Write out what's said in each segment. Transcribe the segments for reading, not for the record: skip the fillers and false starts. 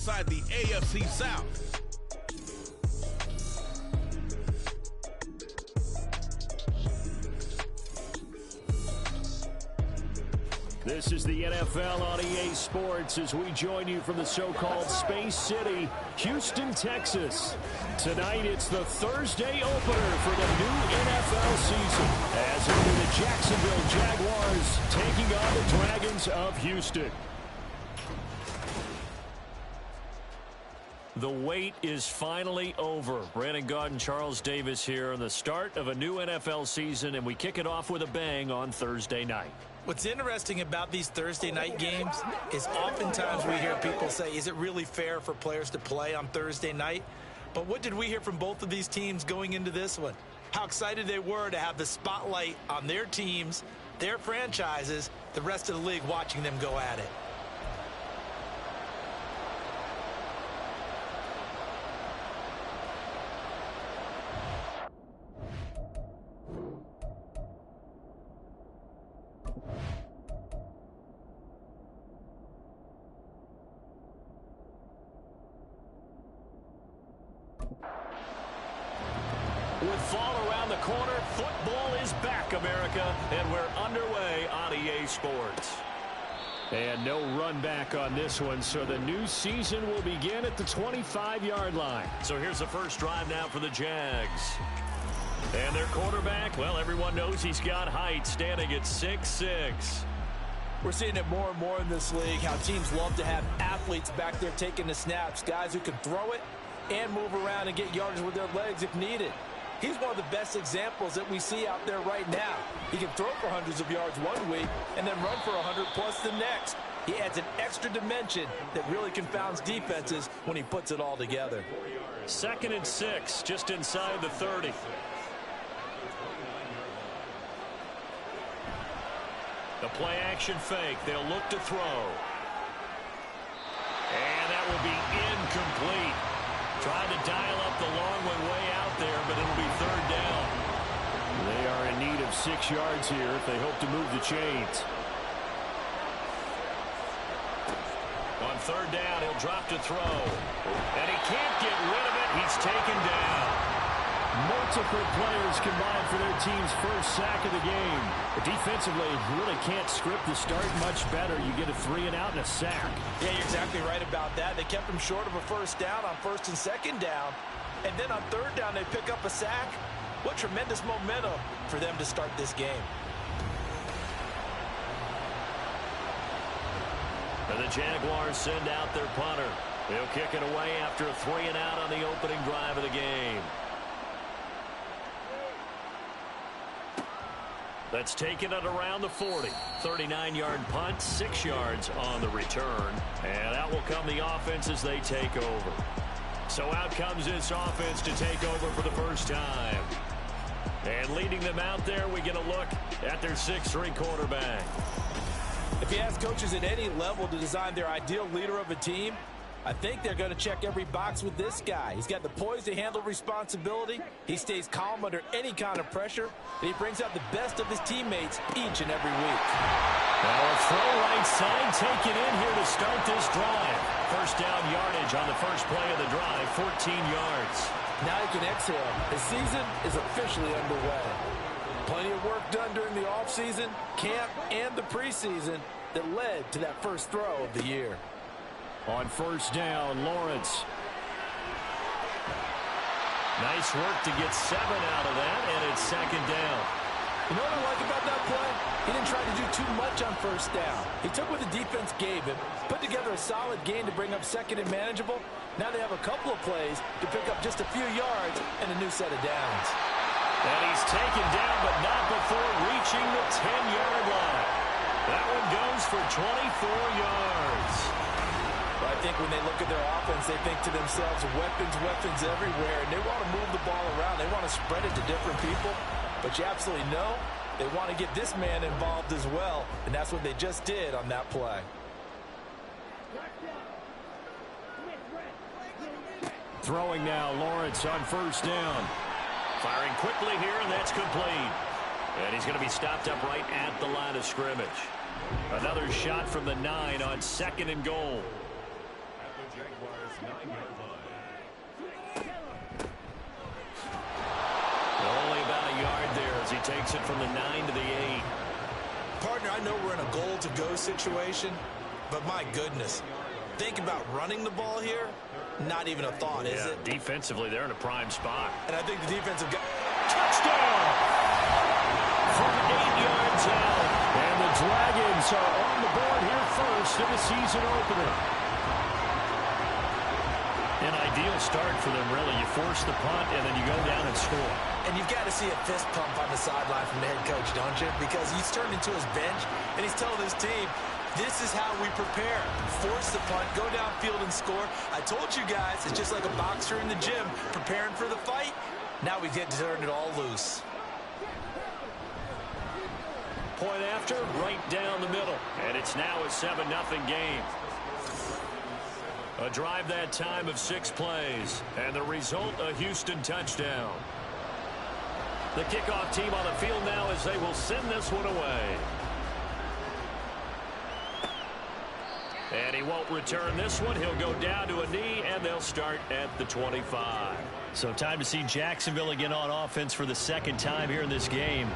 inside the AFC South. This is the NFL on EA Sports as we join you from the so-called Space City, Houston, Texas. Tonight, it's the Thursday opener for the new NFL season as it will be the Jacksonville Jaguars taking on the Dragons of Houston. The wait is finally over. Brandon Gaudin, Charles Davis here on the start of a new NFL season, and we kick it off with a bang on Thursday night. What's interesting about these Thursday night games is oftentimes we hear people say, is it really fair for players to play on Thursday night? But what did we hear from both of these teams going into this one? How excited they were to have the spotlight on their teams, their franchises, the rest of the league watching them go at it. With fall around the corner, football is back, America, and we're underway on EA Sports. And no run back on this one, so the new season will begin at the 25-yard line. So here's the first drive now for the Jags. And their quarterback, well, everyone knows he's got height, standing at 6'6". We're seeing it more and more in this league, how teams love to have athletes back there taking the snaps, guys who can throw it and move around and get yardage with their legs if needed. He's one of the best examples that we see out there right now. He can throw for hundreds of yards one week and then run for 100+ the next. He adds an extra dimension that really confounds defenses when he puts it all together. 2nd and 6, just inside the 30. The play action fake. They'll look to throw. And that will be incomplete. Trying to dial up the long one way out there, but it'll be 3rd down. They are in need of 6 yards here if they hope to move the chains. On 3rd down, he'll drop to throw. And he can't get rid of it. He's taken down. Multiple players combined for their team's first sack of the game. But defensively, you really can't script the start much better. You get a 3 and out and a sack. Yeah, you're exactly right about that. They kept him short of a 1st down on 1st and 2nd down. And then on 3rd down, they pick up a sack. What tremendous momentum for them to start this game. And the Jaguars send out their punter. They'll kick it away after a 3 and out on the opening drive of the game. That's taken at around the 40. 39-yard punt, 6 yards on the return. And out will come the offense as they take over. So out comes this offense to take over for the first time. And leading them out there, we get a look at their 6'3" quarterback. If you ask coaches at any level to design their ideal leader of a team, I think they're going to check every box with this guy. He's got the poise to handle responsibility. He stays calm under any kind of pressure. And he brings out the best of his teammates each and every week. Now a throw right side taken in here to start this drive. 1st down yardage on the first play of the drive, 14 yards. Now he can exhale. His season is officially underway. Plenty of work done during the offseason, camp, and the preseason that led to that first throw of the year. On 1st down, Lawrence. Nice work to get 7 out of that, and it's 2nd down. You know what I like about that play? He didn't try to do too much on 1st down. He took what the defense gave him, put together a solid gain to bring up 2nd and manageable. Now they have a couple of plays to pick up just a few yards and a new set of downs. And he's taken down, but not before reaching the 10-yard line. That one goes for 24 yards. I think when they look at their offense, they think to themselves, weapons everywhere, and they want to move the ball around. They want to spread it to different people, but you absolutely know they want to get this man involved as well, and that's what they just did on that play. Throwing now, Lawrence on 1st down. Firing quickly here, and that's complete. And he's going to be stopped up right at the line of scrimmage. Another shot from the 9 on 2nd and goal. Only about a yard there as he takes it from the 9 to the 8. Partner, I know we're in a goal-to-go situation, but my goodness, think about running the ball here. Not even a thought, is it? Defensively, they're in a prime spot. And I think the defensive guy... Touchdown! From 8 yards out. And the Dragons are on the board here first in the season opener. An ideal start for them, really. You force the punt, and then you go down and score. And you've got to see a fist pump on the sideline from the head coach, don't you? Because he's turned into his bench, and he's telling his team, this is how we prepare. Force the punt, go downfield and score. I told you guys, it's just like a boxer in the gym preparing for the fight. Now we get to turn it all loose. Point after, right down the middle. And it's now a 7-0 game. A drive that time of 6 plays. And the result, a Houston touchdown. The kickoff team on the field now as they will send this one away. And he won't return this one. He'll go down to a knee, and they'll start at the 25. So time to see Jacksonville again on offense for the second time here in this game.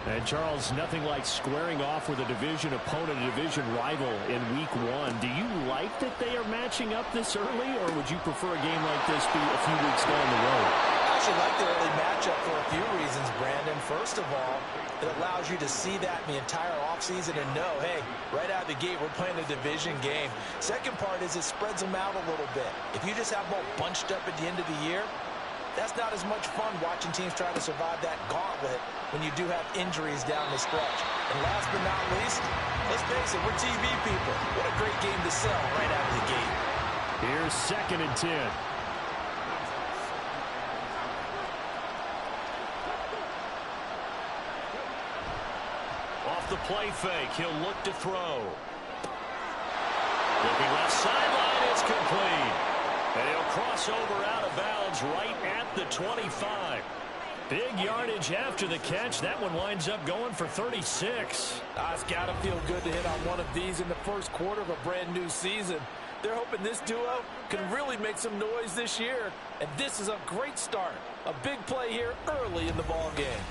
And, Charles, nothing like squaring off with a division opponent, a division rival in Week 1. Do you like that they are matching up this early, or would you prefer a game like this be a few weeks down the road? I actually like the early matchup for a few reasons, Brandon. First of all, it allows you to see that in the entire offseason and know, hey, right out of the gate, we're playing a division game. Second part is it spreads them out a little bit. If you just have them all bunched up at the end of the year, that's not as much fun watching teams try to survive that gauntlet when you do have injuries down the stretch. And last but not least, let's face it, we're TV people. What a great game to sell right out of the gate. Here's 2nd and 10. Off the play fake, he'll look to throw. Looking left sideline, it's complete. And he'll cross over out of bounds right at the 25. Big yardage after the catch. That one winds up going for 36. It's got to feel good to hit on one of these in the first quarter of a brand new season. They're hoping this duo can really make some noise this year. And this is a great start. A big play here early in the ball game.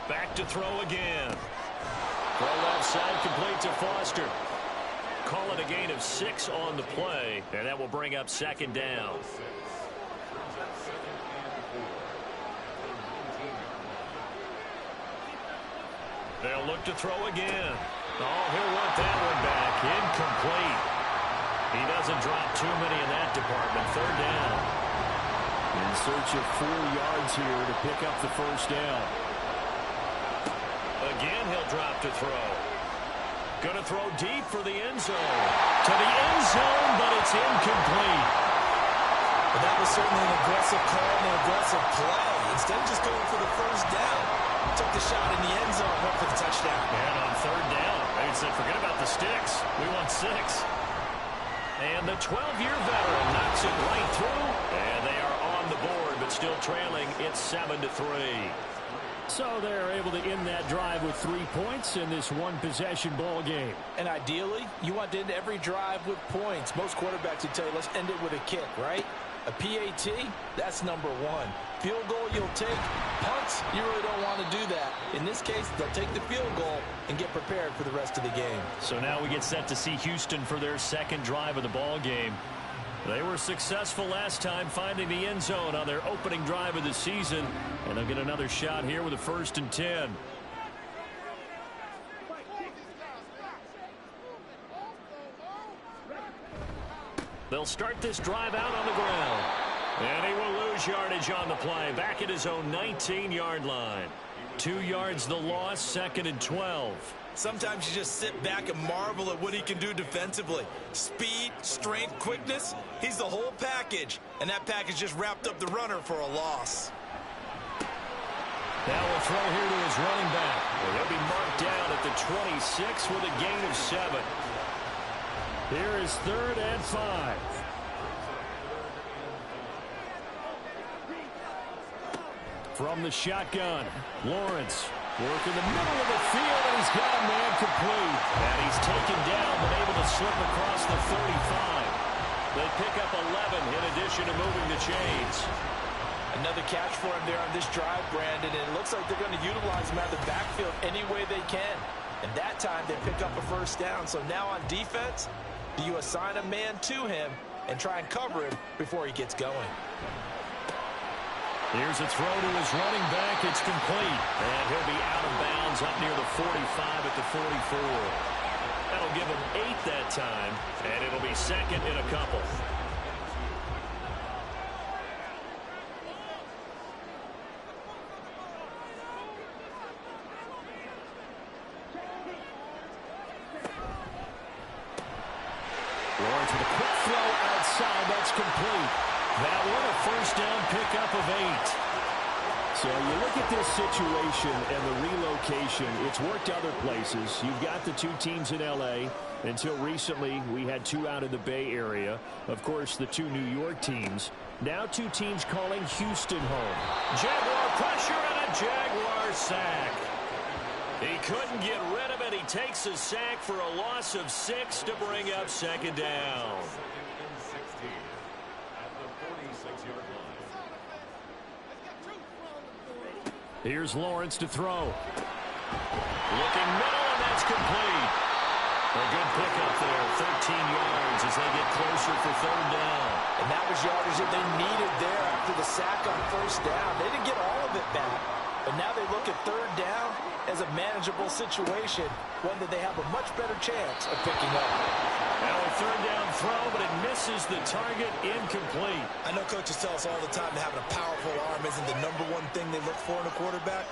Back to throw again. Throw left side, complete to Foster. Call it a gain of 6 on the play, and that will bring up 2nd down. They'll look to throw again. Oh, he'll want that one back. Incomplete. He doesn't drop too many in that department. 3rd down. In search of 4 yards here to pick up the 1st down. Again, he'll drop to throw. Going to throw deep for the end zone. To the end zone, but it's incomplete. Well, that was certainly an aggressive call and an aggressive play. Instead of just going for the 1st down, took the shot in the end zone, went for the touchdown. And on 3rd down, they said, forget about the sticks. We want 6. And the 12-year veteran knocks it right through. And they are on the board, but still trailing. It's 7-3. So they're able to end that drive with 3 points in this one-possession ball game. And ideally, you want to end every drive with points. Most quarterbacks would tell you, let's end it with a kick, right? A PAT, that's number 1. Field goal you'll take. Punts, you really don't want to do that. In this case, they'll take the field goal and get prepared for the rest of the game. So now we get set to see Houston for their 2nd drive of the ball game. They were successful last time finding the end zone on their opening drive of the season. And they'll get another shot here with a 1st and 10. They'll start this drive out on the ground. And he will lose yardage on the play. Back at his own 19-yard line. 2 yards the loss, 2nd and 12. Sometimes you just sit back and marvel at what he can do defensively. Speed, strength, quickness, he's the whole package. And that package just wrapped up the runner for a loss. Now we'll throw here to his running back. Well, he'll be marked down at the 26 with a gain of 7. Here is 3rd and 5. From the shotgun, Lawrence working the middle of the field, and he's got a man complete. And he's taken down, but able to slip across the 35. They pick up 11 in addition to moving the chains. Another catch for him there on this drive, Brandon, and it looks like they're going to utilize him out of the backfield any way they can. And that time they pick up a first down. So now on defense, do you assign a man to him and try and cover him before he gets going? Here's a throw to his running back. It's complete. And he'll be out of bounds up near the 45 at the 44. That'll give him 8 that time, and it'll be second in a couple. Lawrence with a quick throw outside. That's complete. That one a first down pickup of 8. So you look at this situation and the relocation. It's worked other places. You've got the 2 teams in L.A. Until recently, we had 2 out in the Bay Area. Of course, the 2 New York teams. Now 2 teams calling Houston home. Jaguar pressure and a Jaguar sack. He couldn't get rid of it. He takes a sack for a loss of 6 to bring up second down. Here's Lawrence to throw. Looking middle, and that's complete. A good pickup there, 13 yards as they get closer for third down. And that was yardage that they needed there after the sack on first down. They didn't get all of it back, but now they look at third down as a manageable situation, one that they have a much better chance of picking up. Now a third down throw, but it misses the target, incomplete. I know coaches tell us all the time that having a powerful arm isn't the #1 thing they look for in a quarterback.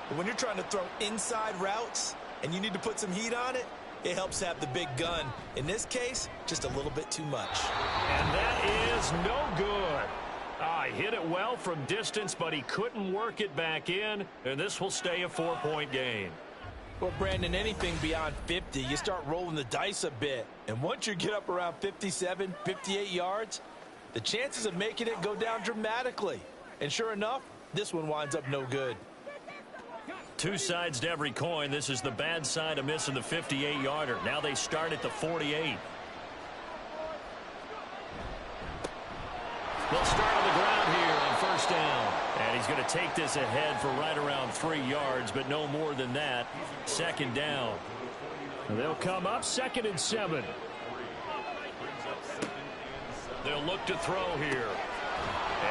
But when you're trying to throw inside routes and you need to put some heat on it, it helps have the big gun. In this case, just a little bit too much. And that is no good. He hit it well from distance, but he couldn't work it back in, and this will stay a 4-point game. Well, Brandon, anything beyond 50, you start rolling the dice a bit. And once you get up around 57, 58 yards, the chances of making it go down dramatically. And sure enough, this one winds up no good. 2 sides to every coin. This is the bad side of missing the 58-yarder. Now they start at the 48. They'll start on the ground here on first down. And he's going to take this ahead for right around 3 yards, but no more than that. Second down. And they'll come up 2nd and 7. They'll look to throw here.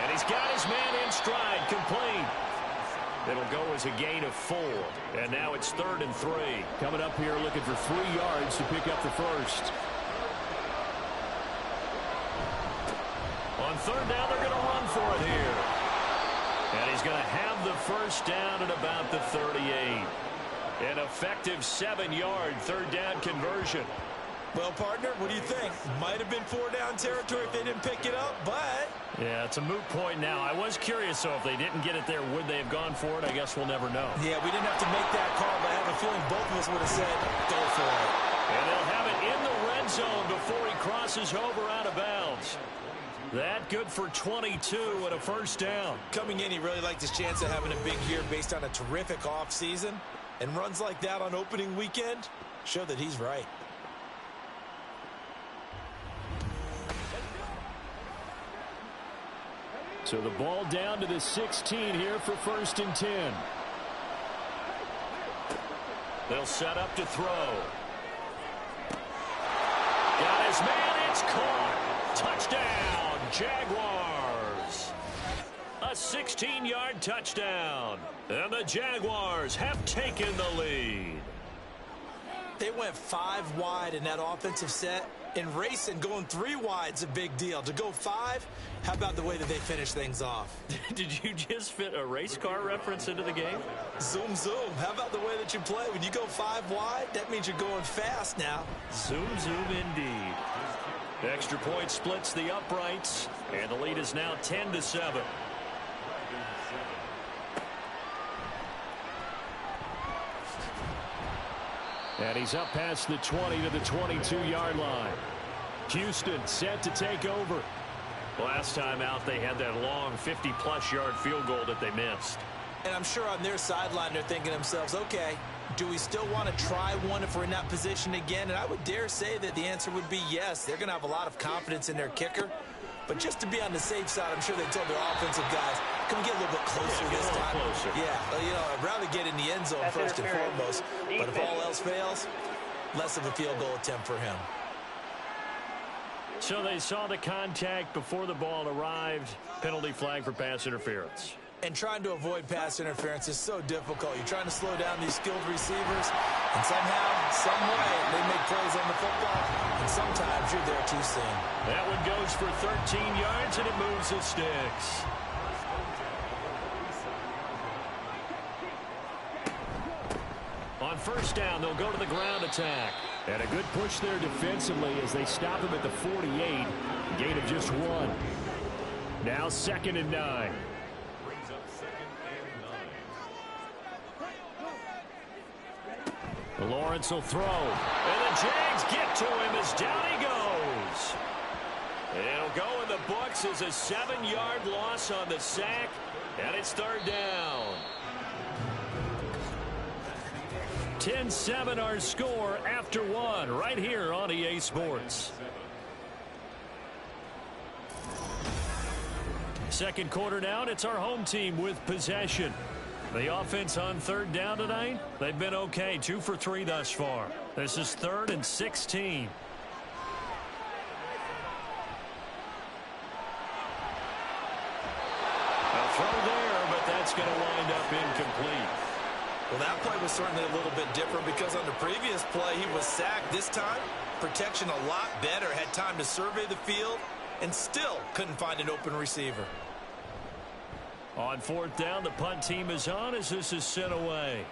And he's got his man in stride, complete. It'll go as a gain of 4. And now it's 3rd and 3. Coming up here looking for 3 yards to pick up the first. On third down, they're going to run for it here. And he's going to have the first down at about the 38. An effective 7-yard third down conversion. Well, partner, what do you think? Might have been 4-down territory if they didn't pick it up, but... Yeah, it's a moot point now. I was curious, so if they didn't get it there, would they have gone for it? I guess we'll never know. Yeah, we didn't have to make that call, but I have a feeling both of us would have said, go for it. And they'll have it in the red zone before he crosses over out of bounds. That good for 22 and a first down. Coming in, he really liked his chance of having a big year based on a terrific offseason. And runs like that on opening weekend show that he's right. So the ball down to the 16 here for 1st and 10. They'll set up to throw. Got his man, it's caught. Touchdown, Jaguars. A 16-yard touchdown. And the Jaguars have taken the lead. They went 5 wide in that offensive set. And racing, going 3 wide is a big deal. To go 5, how about the way that they finish things off? Did you just fit a race car reference into the game? Zoom, zoom. How about the way that you play? When you go 5 wide, that means you're going fast now. Zoom, zoom indeed. Extra point splits the uprights, and the lead is now 10-7. And he's up past the 20 to the 22-yard line. Houston set to take over. Last time out, they had that long 50-plus yard field goal that they missed. And I'm sure on their sideline they're thinking to themselves, okay, do we still want to try one if we're in that position again? And I would dare say that the answer would be yes. They're going to have a lot of confidence in their kicker. But just to be on the safe side, I'm sure they told their offensive guys, can we get a little bit closer this time? Closer. Yeah, you know, I'd rather get in the end zone first and foremost. But if all else fails, less of a field goal attempt for him. So they saw the contact before the ball arrived. Penalty flag for pass interference. And trying to avoid pass interference is so difficult. You're trying to slow down these skilled receivers, and somehow, some way, they make plays on the football, and sometimes you're there too soon. That one goes for 13 yards, and it moves the sticks. On first down, they'll go to the ground attack. And a good push there defensively as they stop him at the 48. Gain of just 1. Now 2nd and 9. Lawrence will throw. And the Jags get to him as down he goes. It'll go in the books as a 7-yard loss on the sack. And it's 3rd down. 10-7 our score after 1 right here on EA Sports. Second quarter down, it's our home team with possession. The offense on 3rd down tonight, they've been okay, 2 for 3 thus far. This is 3rd and 16. A throw there, but that's going to wind up incomplete. Well, that play was certainly a little bit different because on the previous play, he was sacked. This time, protection a lot better. Had time to survey the field and still couldn't find an open receiver. On 4th down, the punt team is on as this is sent away.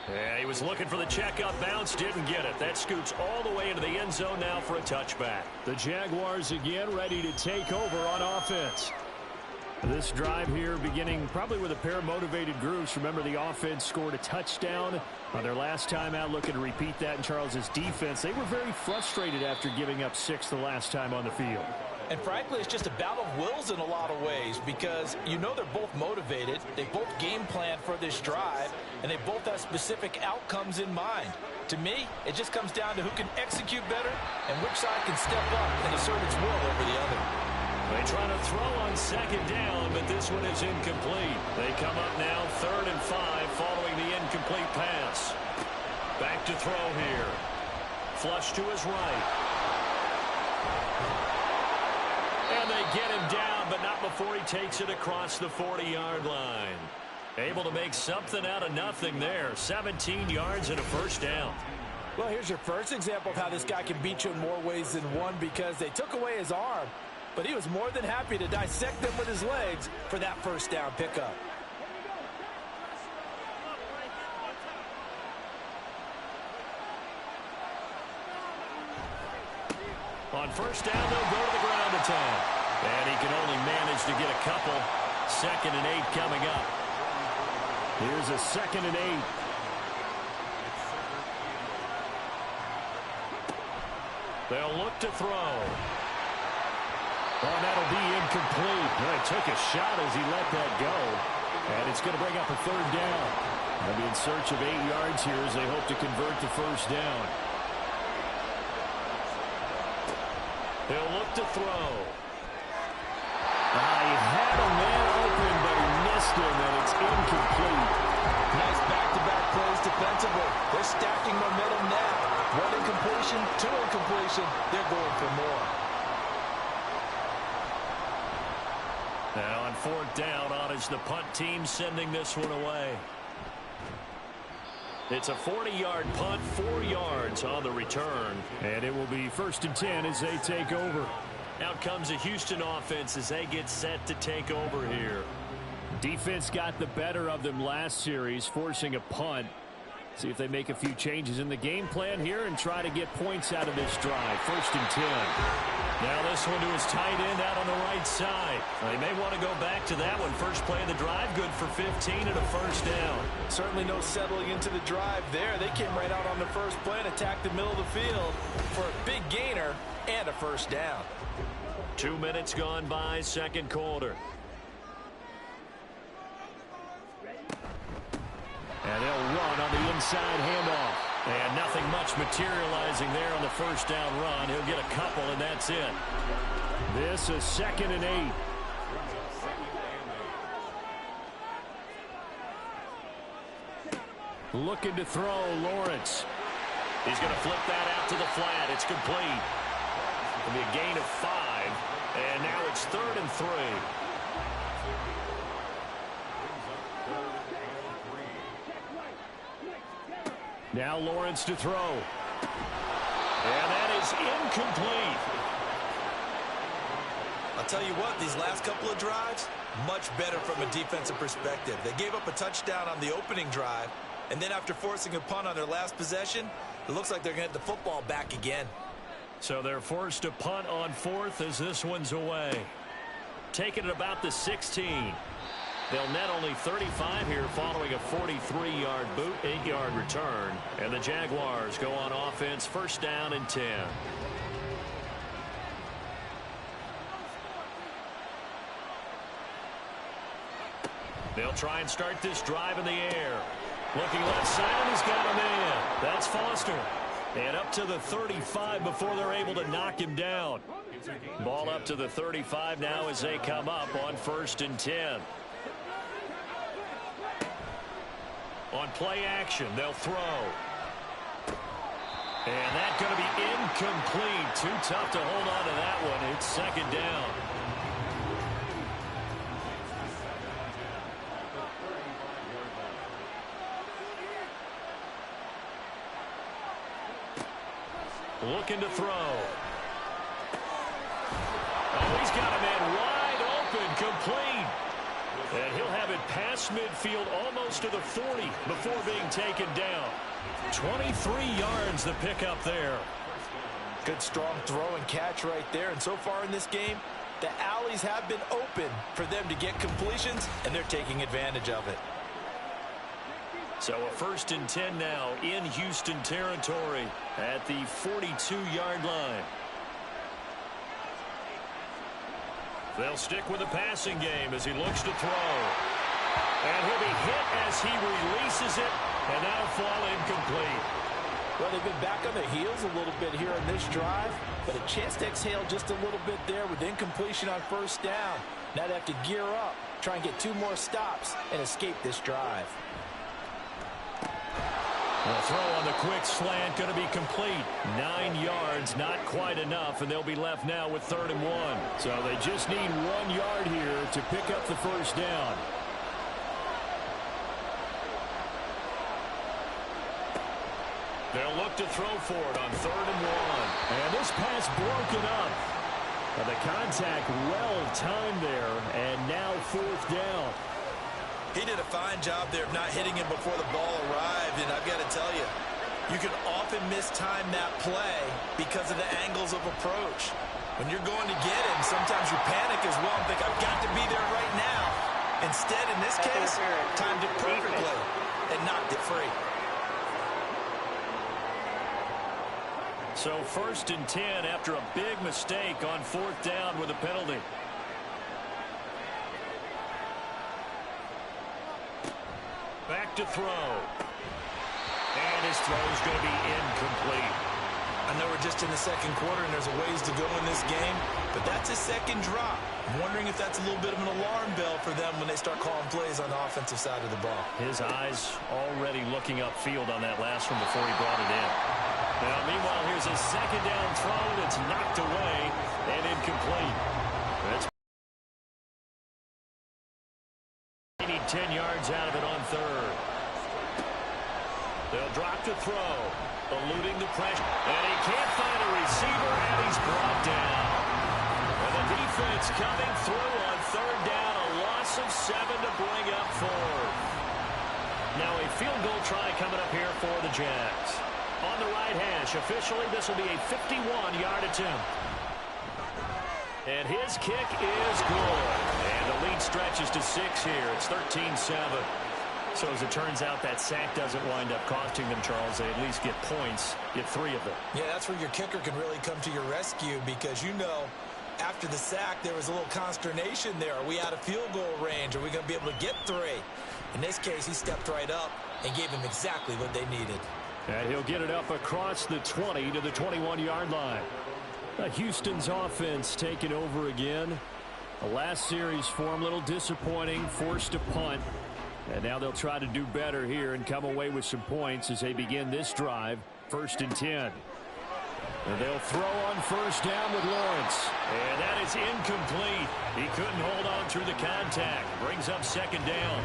Yeah, he was looking for the checkup bounce, didn't get it. That scoots all the way into the end zone now for a touchback. The Jaguars again ready to take over on offense. This drive here beginning probably with a pair of motivated groups. Remember, the offense scored a touchdown on their last time out, looking to repeat that in Charles's defense. They were very frustrated after giving up 6 the last time on the field. And frankly, it's just a battle of wills in a lot of ways because you know they're both motivated. They both game plan for this drive, and they both have specific outcomes in mind. To me, it just comes down to who can execute better and which side can step up and assert its will over the other. They try to throw on 2nd down, but this one is incomplete. They come up now 3rd and 5 following the incomplete pass. Back to throw here. Flush to his right. And they get him down, but not before he takes it across the 40-yard line. Able to make something out of nothing there. 17 yards and a 1st down. Well, here's your first example of how this guy can beat you in more ways than one because they took away his arm, but he was more than happy to dissect them with his legs for that 1st down pickup. On 1st down, they'll go to the ground attack. And he can only manage to get a couple. 2nd and 8 coming up. Here's a 2nd and 8. They'll look to throw. Oh, that'll be incomplete. He took a shot as he let that go. And it's going to bring up a 3rd down. They'll be in search of 8 yards here as they hope to convert the 1st down. They'll look to throw. He had a man open, but he missed him, and it's incomplete. Nice back-to-back plays defensively. They're stacking momentum now. 1 incompletion, 2 incompletion. They're going for more. Now on 4th down, on is the punt team sending this one away. It's a 40-yard punt, 4 yards on the return. And it will be 1st and 10 as they take over. Out comes the Houston offense as they get set to take over here. Defense got the better of them last series, forcing a punt. See if they make a few changes in the game plan here and try to get points out of this drive. 1st and 10. Now this one to his tight end out on the right side. They may want to go back to that one. First play of the drive, good for 15 and a 1st down. Certainly no settling into the drive there. They came right out on the first play and attacked the middle of the field for a big gainer and a 1st down. 2 minutes gone by, 2nd quarter. And they'll run on the inside handoff. And nothing much materializing there on the first down run. He'll get a couple, and that's it. This is 2nd and 8. Looking to throw, Lawrence. He's going to flip that out to the flat. It's complete. It'll be a gain of 5. And now it's 3rd and 3. Now Lawrence to throw. And that is incomplete. I'll tell you what, these last couple of drives, much better from a defensive perspective. They gave up a touchdown on the opening drive, and then after forcing a punt on their last possession, it looks like they're going to get the football back again. So they're forced to punt on 4th as this one's away. Taking it about the 16. They'll net only 35 here following a 43-yard boot, 8-yard return. And the Jaguars go on offense, 1st down and 10. They'll try and start this drive in the air. Looking left side, he's got a man. That's Foster. And up to the 35 before they're able to knock him down. Ball up to the 35 now as they come up on 1st and 10. On play action, they'll throw. And that's going to be incomplete. Too tough to hold on to that one. It's 2nd down. Looking to throw. Oh, he's got a man wide open, complete. And he'll have it past midfield almost to the 40 before being taken down. 23 yards the pickup there. Good strong throw and catch right there. And so far in this game, the alleys have been open for them to get completions, and they're taking advantage of it. So a 1st and 10 now in Houston territory at the 42-yard line. They'll stick with the passing game as he looks to throw. And he'll be hit as he releases it, and that'll fall incomplete. Well, they've been back on their heels a little bit here on this drive, but a chance to exhale just a little bit there with incompletion on 1st down. Now they have to gear up, try and get 2 more stops, and escape this drive. The throw on the quick slant going to be complete. 9 yards, not quite enough, and they'll be left now with 3rd and 1. So they just need 1 yard here to pick up the 1st down. They'll look to throw for it on 3rd and 1. And this pass broken up. And the contact well timed there, and now 4th down. He did a fine job there of not hitting him before the ball arrived, and I've got to tell you, you can often mistime that play because of the angles of approach. When you're going to get him, sometimes you panic as well and think, I've got to be there right now. Instead, in this case, timed it perfectly and knocked it free. So 1st and 10 after a big mistake on 4th down with a penalty. Back to throw. And his throw's going to be incomplete. I know we're just in the 2nd quarter and there's a ways to go in this game, but that's his 2nd drop. I'm wondering if that's a little bit of an alarm bell for them when they start calling plays on the offensive side of the ball. His eyes already looking upfield on that last one before he brought it in. Now, meanwhile, here's a 2nd down throw that's knocked away and incomplete. That's 10 yards out of it on 3rd. They'll drop to throw, eluding the pressure. And he can't find a receiver, and he's brought down. And the defense coming through on 3rd down, a loss of 7 to bring up 4th. Now a field goal try coming up here for the Jags. On the right hash, officially this will be a 51-yard attempt. And his kick is good. And the lead stretches to 6 here. It's 13-7. So as it turns out, that sack doesn't wind up costing them, Charles. They at least get points, get 3 of them. Yeah, that's where your kicker can really come to your rescue because, you know, after the sack, there was a little consternation there. Are we out of field goal range? Are we going to be able to get 3? In this case, he stepped right up and gave them exactly what they needed. And he'll get it up across the 20 to the 21-yard line. Houston's offense taking over again. The last series for him, a little disappointing, forced a punt. And now they'll try to do better here and come away with some points as they begin this drive, 1st and 10. And they'll throw on first down with Lawrence. And that is incomplete. He couldn't hold on through the contact. Brings up 2nd down.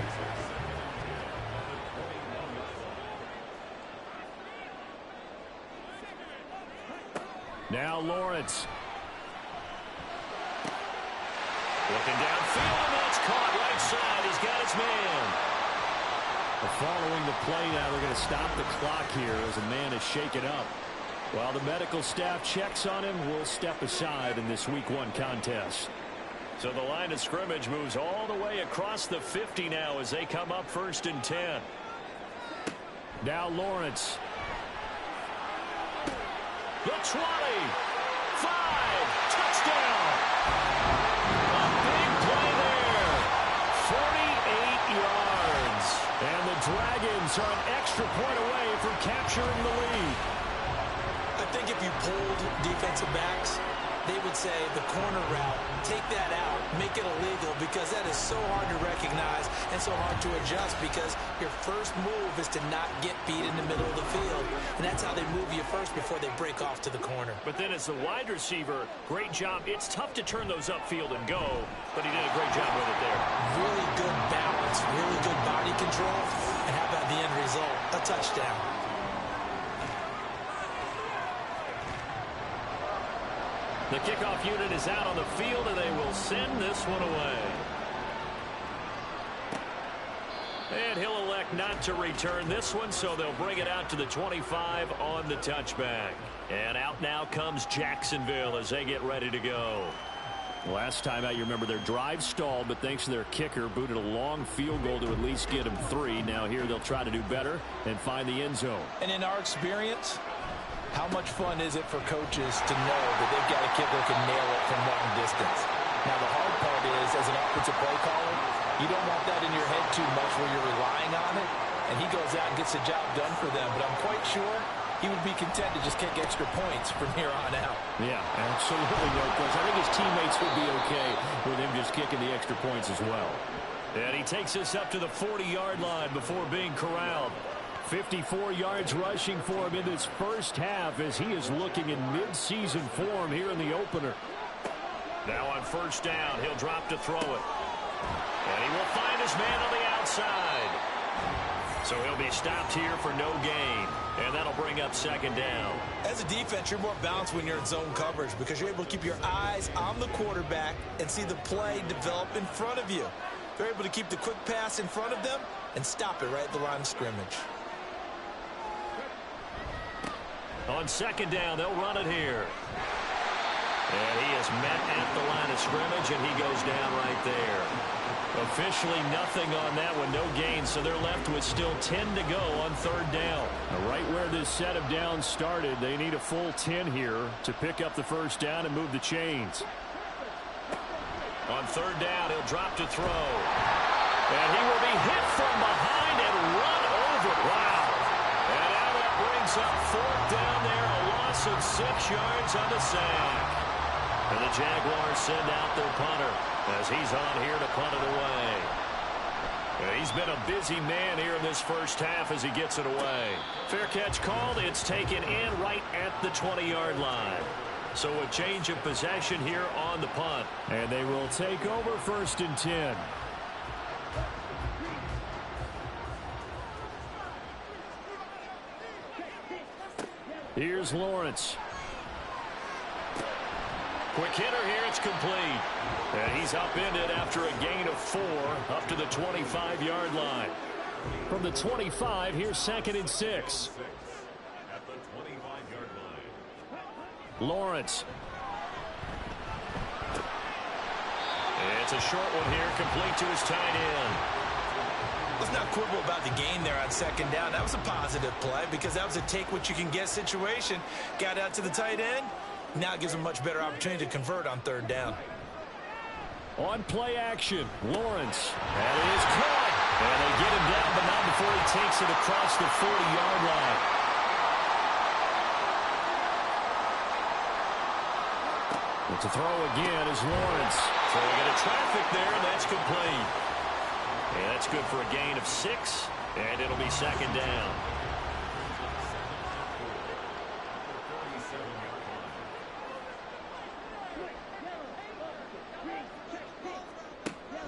Now Lawrence. Looking downfield, and that's caught right side. He's got his man. Following the play now, they're going to stop the clock here as a man is shaken up. While the medical staff checks on him, we'll step aside in this Week 1 contest. So the line of scrimmage moves all the way across the 50 now as they come up 1st and 10. Now Lawrence. The 20. 5. Touchdown. A big play there. 48 yards. And the Dragons are an extra point away from capturing the lead. I think if you pulled defensive backs, they would say the corner route, take that out, make it illegal, because that is so hard to recognize and so hard to adjust, because your first move is to not get beat in the middle of the field. And that's how they move you first before they break off to the corner. But then as the wide receiver, great job. It's tough to turn those upfield and go, but he did a great job with it there. Really good balance, really good body control. And how about the end result? A touchdown. The kickoff unit is out on the field, and they will send this one away. And he'll elect not to return this one, so they'll bring it out to the 25 on the touchback. And out now comes Jacksonville as they get ready to go. Last time out, you remember their drive stalled, but thanks to their kicker, booted a long field goal to at least get them 3. Now here they'll try to do better and find the end zone. And in our experience, how much fun is it for coaches to know that they've got a kicker who can nail it from long distance? Now, the hard part is, as an offensive play caller, you don't want that in your head too much where you're relying on it, and he goes out and gets the job done for them. But I'm quite sure he would be content to just kick extra points from here on out. Yeah, absolutely, no question. I think his teammates would be okay with him just kicking the extra points as well. And he takes us up to the 40-yard line before being corralled. 54 yards rushing for him in this first half as he is looking in mid-season form here in the opener. Now on first down, he'll drop to throw it. And he will find his man on the outside. So he'll be stopped here for no gain. And that'll bring up 2nd down. As a defense, you're more balanced when you're in zone coverage because you're able to keep your eyes on the quarterback and see the play develop in front of you. They're able to keep the quick pass in front of them and stop it right at the line of scrimmage. On 2nd down, they'll run it here. And he is met at the line of scrimmage, and he goes down right there. Officially nothing on that one, no gain, so they're left with still 10 to go on 3rd down. Now, right where this set of downs started, they need a full 10 here to pick up the first down and move the chains. On 3rd down, he'll drop to throw. And he will be hit from behind and run over. Wow. And now that brings up 4th down there, a loss of 6 yards on the sack. And the Jaguars send out their punter as he's on here to punt it away. And he's been a busy man here in this first half as he gets it away. Fair catch called. It's taken in right at the 20-yard line. So a change of possession here on the punt. And they will take over 1st and 10. Here's Lawrence. Quick hitter here, it's complete. And he's upended after a gain of 4 up to the 25-yard line. From the 25, here's 2nd and 6. At the 25-yard line. Lawrence. It's a short one here, complete to his tight end. Let's not quibble about the gain there on 2nd down. That was a positive play because that was a take-what-you-can-get situation. Got out to the tight end. Now it gives them a much better opportunity to convert on 3rd down. On play action, Lawrence. That is caught. And they get him takes it across the 40-yard line. And to throw again is Lawrence. Throwing into traffic there, and that's complete. And that's good for a gain of 6, and it'll be second down.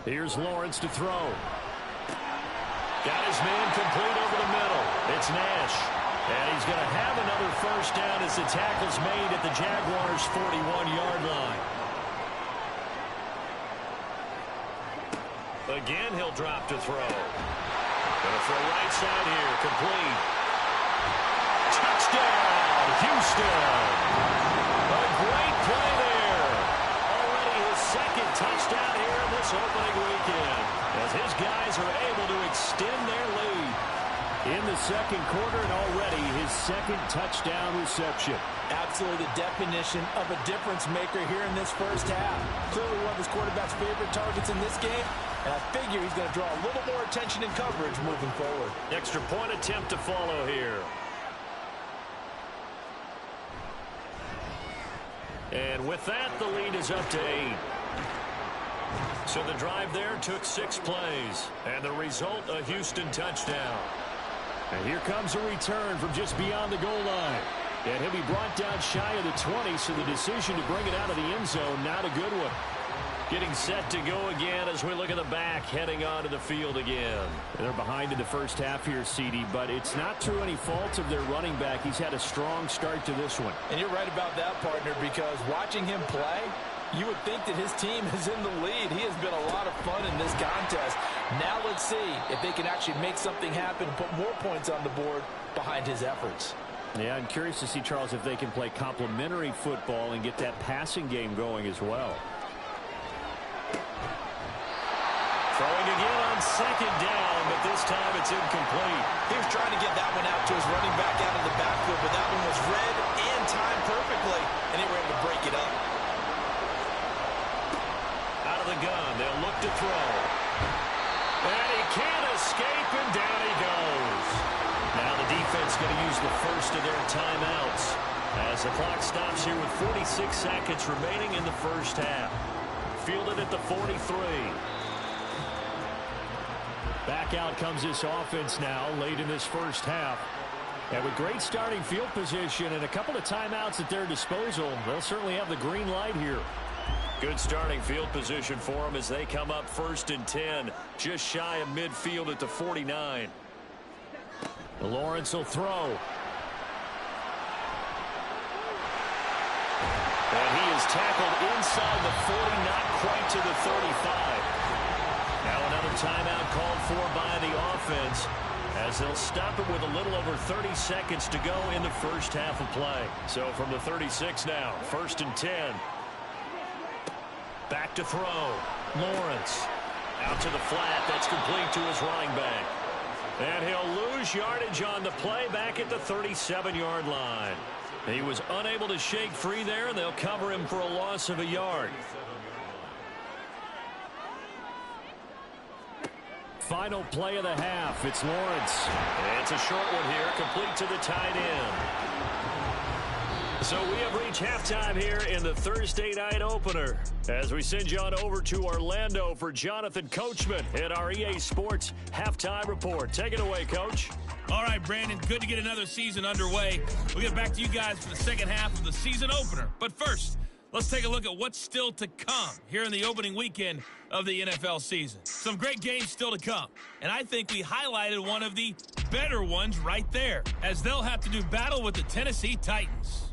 Here's Lawrence to throw. Got his man complete over the middle. It's Nash. And he's going to have another first down as the tackle's made at the Jaguars' 41-yard line. Again, he'll drop to throw. Going to throw right side here. Complete. Touchdown, Houston. A great play there. Already his second touchdown here in this opening weekend, as his guys are able to extend their lead in the second quarter, and already his second touchdown reception. Absolutely the definition of a difference maker here in this first half. Clearly one of his quarterback's favorite targets in this game, and I figure he's going to draw a little more attention and coverage moving forward. Extra point attempt to follow here. And with that, the lead is up to 8. So the drive there took 6 plays, and the result, a Houston touchdown. And here comes a return from just beyond the goal line. And he'll be brought down shy of the 20, so the decision to bring it out of the end zone, not a good one. Getting set to go again as we look at the back, heading onto the field again. And they're behind in the first half here, CD, but it's not through any fault of their running back. He's had a strong start to this one. And you're right about that, partner, because watching him play, you would think that his team is in the lead. He has been a lot of fun in this contest. Now let's see if they can actually make something happen, put more points on the board behind his efforts. Yeah, I'm curious to see, Charles, if they can play complementary football and get that passing game going as well. Throwing again on second down, but this time it's incomplete. He was trying to get that one out to his running back out of the backfield, but that one was read and timed perfectly, and they were able to break it up. Out of the gun, they'll look to throw. And he can't escape, and down he goes. Now the defense going to use the first of their timeouts as the clock stops here with 46 seconds remaining in the first half. Fielded at the 43. Back out comes this offense now late in this first half. And with great starting field position and a couple of timeouts at their disposal, they'll certainly have the green light here. Good starting field position for them as they come up 1st and 10, just shy of midfield at the 49. Lawrence will throw. And he is tackled inside the 40, not quite to the 35. Now another timeout called for by the offense as they'll stop it with a little over 30 seconds to go in the first half of play. So from the 36 now, 1st and 10. Back to throw. Lawrence out to the flat. That's complete to his running back. And he'll lose yardage on the play back at the 37-yard line. He was unable to shake free there, and they'll cover him for a loss of a yard. Final play of the half. It's Lawrence. And it's a short one here, complete to the tight end. So we have reached halftime here in the Thursday night opener as we send you on over to Orlando for Jonathan Coachman at our EA Sports Halftime Report. Take it away, Coach. All right, Brandon, good to get another season underway. We'll get back to you guys for the second half of the season opener. But first, let's take a look at what's still to come here in the opening weekend of the NFL season. Some great games still to come, and I think we highlighted one of the better ones right there, as they'll have to do battle with the Tennessee Titans.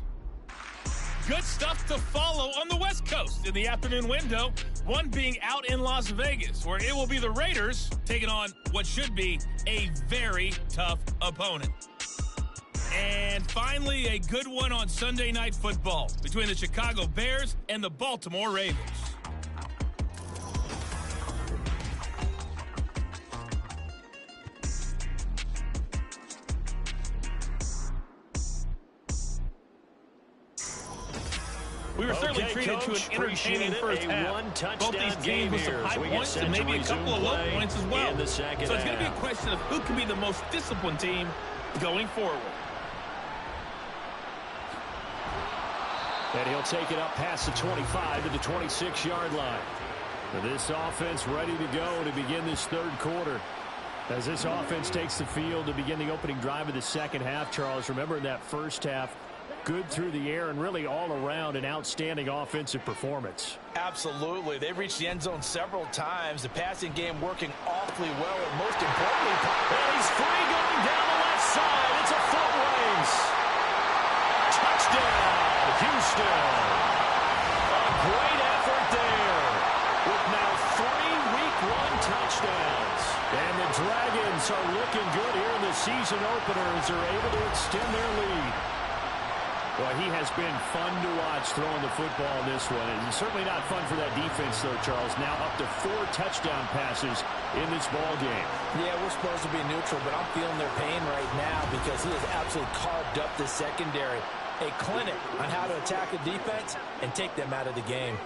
Good stuff to follow on the West Coast in the afternoon window, one being out in Las Vegas, where it will be the Raiders taking on what should be a very tough opponent. And finally, a good one on Sunday Night Football between the Chicago Bears and the Baltimore Ravens. We were certainly treated to an entertaining first half. Both these teams with some high points and maybe a couple of low points as well. So it's going to be a question of who can be the most disciplined team going forward. And he'll take it up past the 25 to the 26-yard line. This offense ready to go to begin this third quarter. As this offense takes the field to begin the opening drive of the second half, Charles, remember in that first half, good through the air and really all around an outstanding offensive performance. Absolutely. They've reached the end zone several times. The passing game working awfully well, and most importantly, and he's free going down the left side. It's a foot race. Touchdown, Houston. A great effort there with now 3 Week 1 touchdowns. And the Dragons are looking good here in the season opener as they're able to extend their lead. Well, he has been fun to watch throwing the football in this one. It's certainly not fun for that defense, though, Charles. Now up to 4 touchdown passes in this ball game. Yeah, we're supposed to be neutral, but I'm feeling their pain right now because he has absolutely carved up the secondary. A clinic on how to attack a defense and take them out of the game.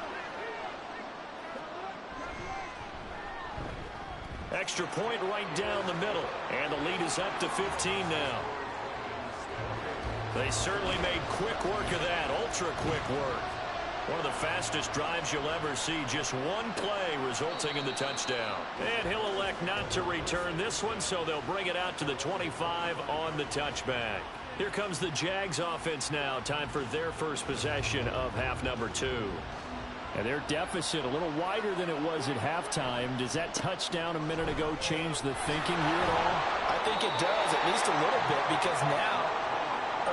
Extra point right down the middle, and the lead is up to 15 now. They certainly made quick work of that, ultra-quick work. One of the fastest drives you'll ever see, just one play resulting in the touchdown. And he'll elect not to return this one, so they'll bring it out to the 25 on the touchback. Here comes the Jags offense now. Time for their first possession of half number 2. And their deficit a little wider than it was at halftime. Does that touchdown a minute ago change the thinking here at all? I think it does, at least a little bit, because now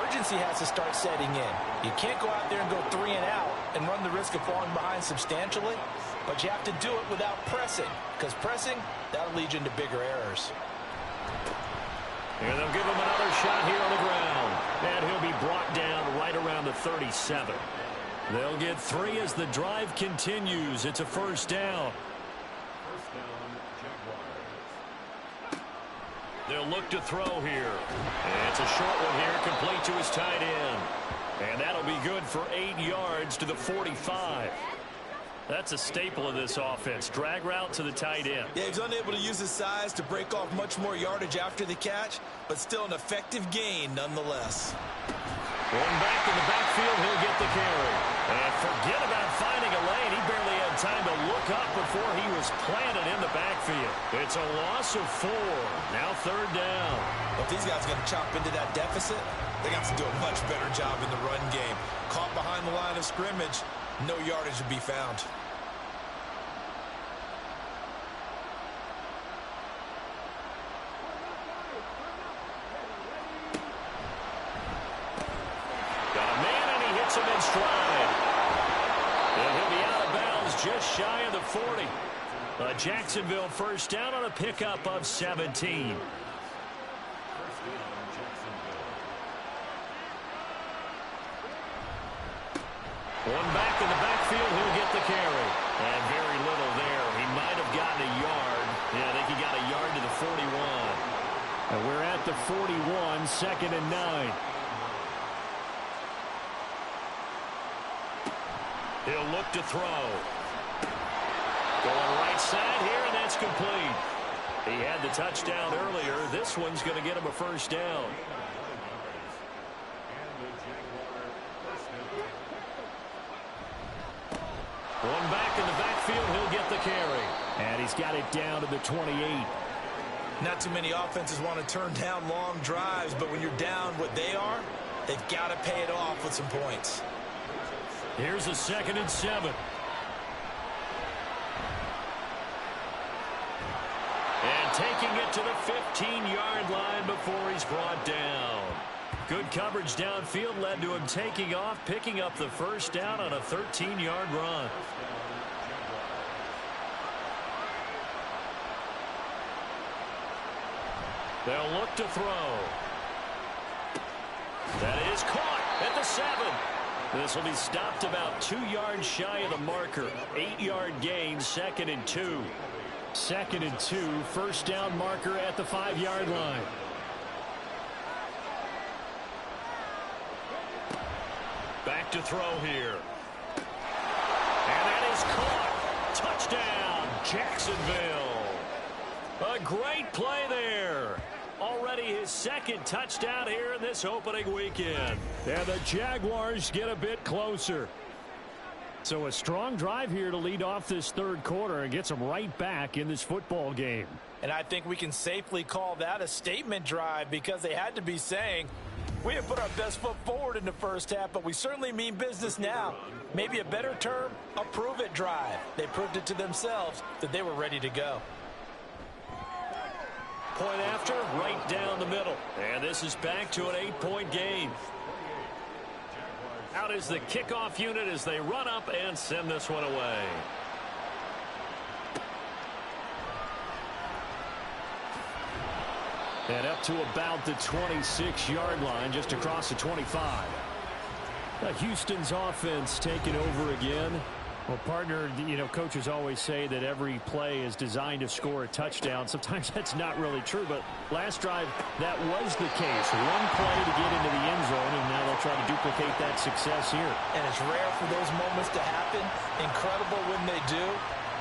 urgency has to start setting in. You can't go out there and go 3 and out and run the risk of falling behind substantially, but you have to do it without pressing, because pressing, that'll lead you into bigger errors. And they'll give him another shot here on the ground. And he'll be brought down right around the 37. They'll get 3 as the drive continues. It's a first down. They'll look to throw here. And it's a short one here, complete to his tight end. And that'll be good for 8 yards to the 45. That's a staple of this offense. Drag route to the tight end. Yeah, he's unable to use his size to break off much more yardage after the catch, but still an effective gain nonetheless. One back in the backfield, he'll get the carry. And forget about finding a lane. He barely had time to look up before he was planted in the backfield. It's a loss of 4. Now third down. If these guys are going to chop into that deficit, they got to do a much better job in the run game. Caught behind the line of scrimmage, no yardage to be found. Him in stride. And he'll be out of bounds just shy of the 40. A Jacksonville first down on a pickup of 17. One back in the backfield, he'll get the carry. And very little there. He might have gotten a yard. Yeah, I think he got a yard to the 41. And we're at the 41, 2nd and 9. He'll look to throw. Going right side here, and that's complete. He had the touchdown earlier. This one's going to get him a first down. One back in the backfield, he'll get the carry. And he's got it down to the 28. Not too many offenses want to turn down long drives, but when you're down what they are, they've got to pay it off with some points. Here's a 2nd and 7. And taking it to the 15-yard line before he's brought down. Good coverage downfield led to him taking off, picking up the first down on a 13-yard run. They'll look to throw. That is caught at the 7. This will be stopped about 2 yards shy of the marker. 8-yard gain, 2nd and 2. 2nd and 2, first down marker at the 5-yard line. Back to throw here. is caught. Touchdown, Jacksonville. A great play there. Already his second touchdown here in this opening weekend. And the Jaguars get a bit closer. So a strong drive here to lead off this third quarter and gets them right back in this football game. And I think we can safely call that a statement drive because they had to be saying, we have put our best foot forward in the first half, but we certainly mean business now. Maybe a better term, a prove-it drive. They proved it to themselves that they were ready to go. Point after, right down the middle. And this is back to an 8-point game. Out is the kickoff unit as they run up and send this one away. And up to about the 26-yard line, just across the 25. Houston's offense taking over again. Well, partner, coaches always say that every play is designed to score a touchdown. Sometimes that's not really true, but last drive, that was the case. One play to get into the end zone, and now they'll try to duplicate that success here. And it's rare for those moments to happen. Incredible when they do.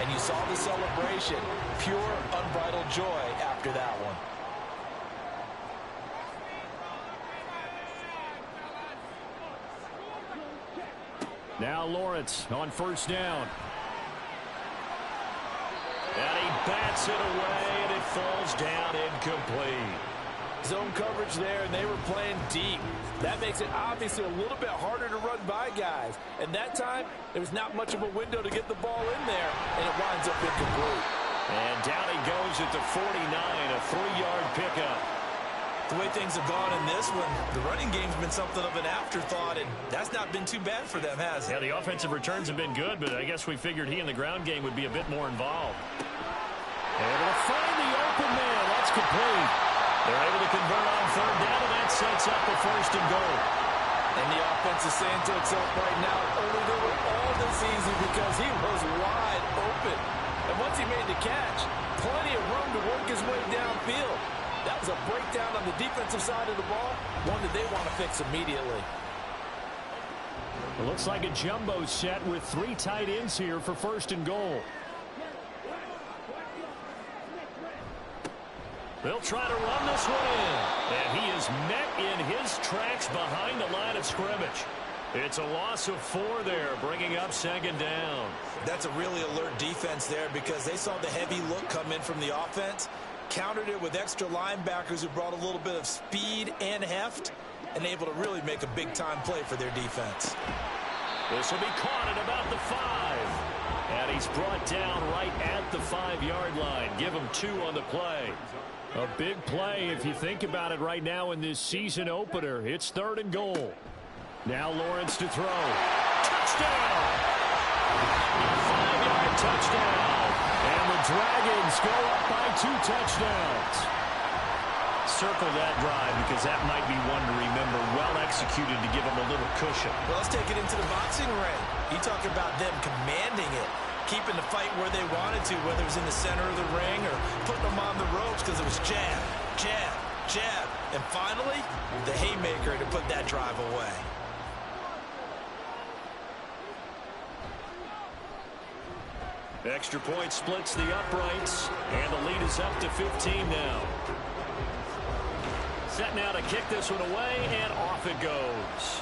And you saw the celebration. Pure, unbridled joy after that one. Now Lawrence on first down. And he bats it away, and it falls down incomplete. Zone coverage there, and they were playing deep. That makes it obviously a little bit harder to run by guys. And that time, there was not much of a window to get the ball in there, and it winds up incomplete. And down he goes at the 49, a 3-yard pickup. The way things have gone in this one, the running game's been something of an afterthought, and that's not been too bad for them, has it? Yeah, the offensive returns have been good, but I guess we figured he in the ground game would be a bit more involved. Able to find the open man. That's complete. They're able to convert on third down, and that sets up a first and goal. And the offense is saying to itself right now, only do it all this easy because he was wide open. And once he made the catch, plenty of room to work his way downfield. That was a breakdown on the defensive side of the ball, one that they want to fix immediately. It looks like a jumbo set with 3 tight ends here for first and goal. They'll try to run this one in. And he is met in his tracks behind the line of scrimmage. It's a loss of 4 there, bringing up second down. That's a really alert defense there because they saw the heavy look come in from the offense, countered it with extra linebackers who brought a little bit of speed and heft, and able to really make a big-time play for their defense. This will be caught at about the 5. And he's brought down right at the 5-yard line. Give him 2 on the play. A big play if you think about it right now in this season opener. It's third and goal. Now Lawrence to throw. Touchdown! 5-yard touchdown. And the Dragons go up by 2 touchdowns. Circle that drive because that might be one to remember. Well executed to give them a little cushion. Well, let's take it into the boxing ring. You talk about them commanding it, keeping the fight where they wanted to, whether it was in the center of the ring or putting them on the ropes because it was jab, jab, jab. And finally, the haymaker to put that drive away. Extra point splits the uprights, and the lead is up to 15 now. Set now to kick this one away, and off it goes.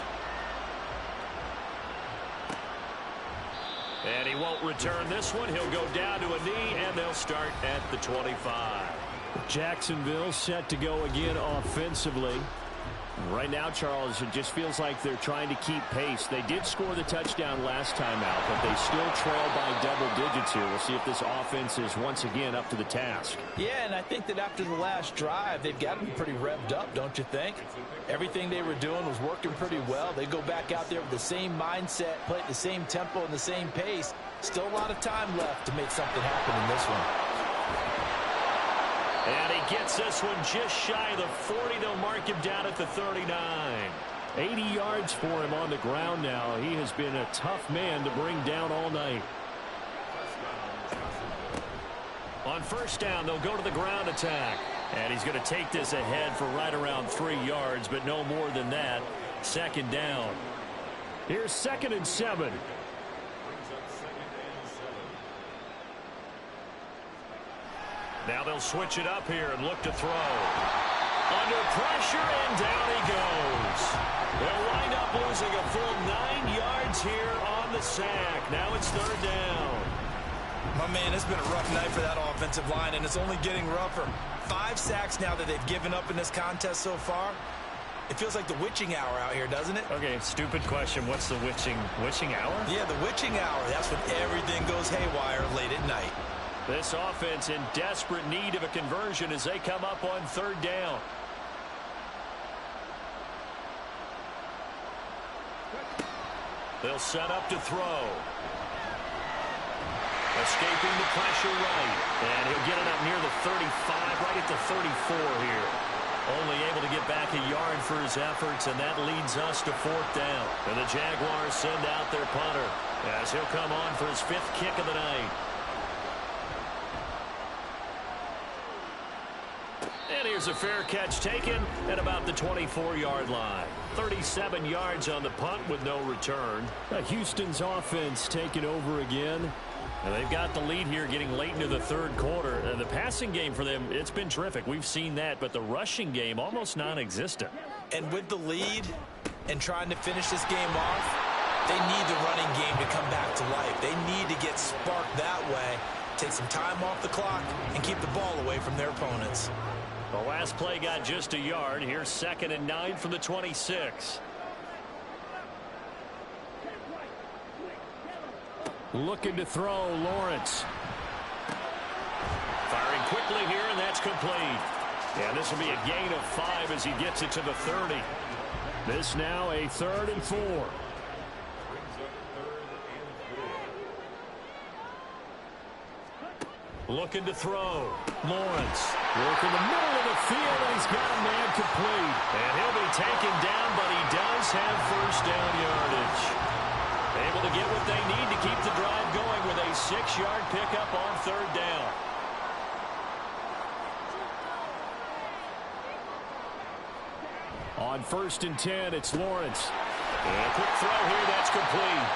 And he won't return this one. He'll go down to a knee, and they'll start at the 25. Jacksonville set to go again offensively. Right now, Charles, it just feels like they're trying to keep pace. They did score the touchdown last time out, but they still trail by double digits here. We'll see if this offense is once again up to the task. Yeah, and I think that after the last drive, they've got to be pretty revved up, don't you think? Everything they were doing was working pretty well. They go back out there with the same mindset, play at the same tempo and the same pace. Still a lot of time left to make something happen in this one. And he gets this one just shy of the 40. They'll mark him down at the 39. 80 yards for him on the ground now. He has been a tough man to bring down all night. On first down, they'll go to the ground attack. And he's going to take this ahead for right around 3 yards, but no more than that. Second down. Here's 2nd and 7. Now they'll switch it up here and look to throw. Under pressure, and down he goes. They'll wind up losing a full 9 yards here on the sack. Now it's third down. My man, it's been a rough night for that offensive line, and it's only getting rougher. 5 sacks now that they've given up in this contest so far. It feels like the witching hour out here, doesn't it? Okay, stupid question. What's the witching hour? Yeah, the witching hour. That's when everything goes haywire late at night. This offense in desperate need of a conversion as they come up on third down. They'll set up to throw. Escaping the pressure right. And he'll get it up near the 35, right at the 34 here. Only able to get back a yard for his efforts, and that leads us to fourth down. And the Jaguars send out their punter as he'll come on for his 5th kick of the night. And here's a fair catch taken at about the 24-yard line. 37 yards on the punt with no return. Houston's offense taking over again. And they've got the lead here getting late into the third quarter. The passing game for them, it's been terrific. We've seen that, but the rushing game almost non-existent. And with the lead and trying to finish this game off, they need the running game to come back to life. They need to get sparked that way, take some time off the clock, and keep the ball away from their opponents. The last play got just a yard. Here's 2nd and 9 from the 26. Looking to throw, Lawrence. Firing quickly here, and that's complete. And this will be a gain of 5 as he gets it to the 30. This now a 3rd and 4. Looking to throw. Lawrence. Working the middle of the field, and he's got a man complete. And he'll be taken down, but he does have first down yardage. Able to get what they need to keep the drive going with a 6-yard pickup on third down. On 1st and 10, it's Lawrence. And a quick throw here, that's complete.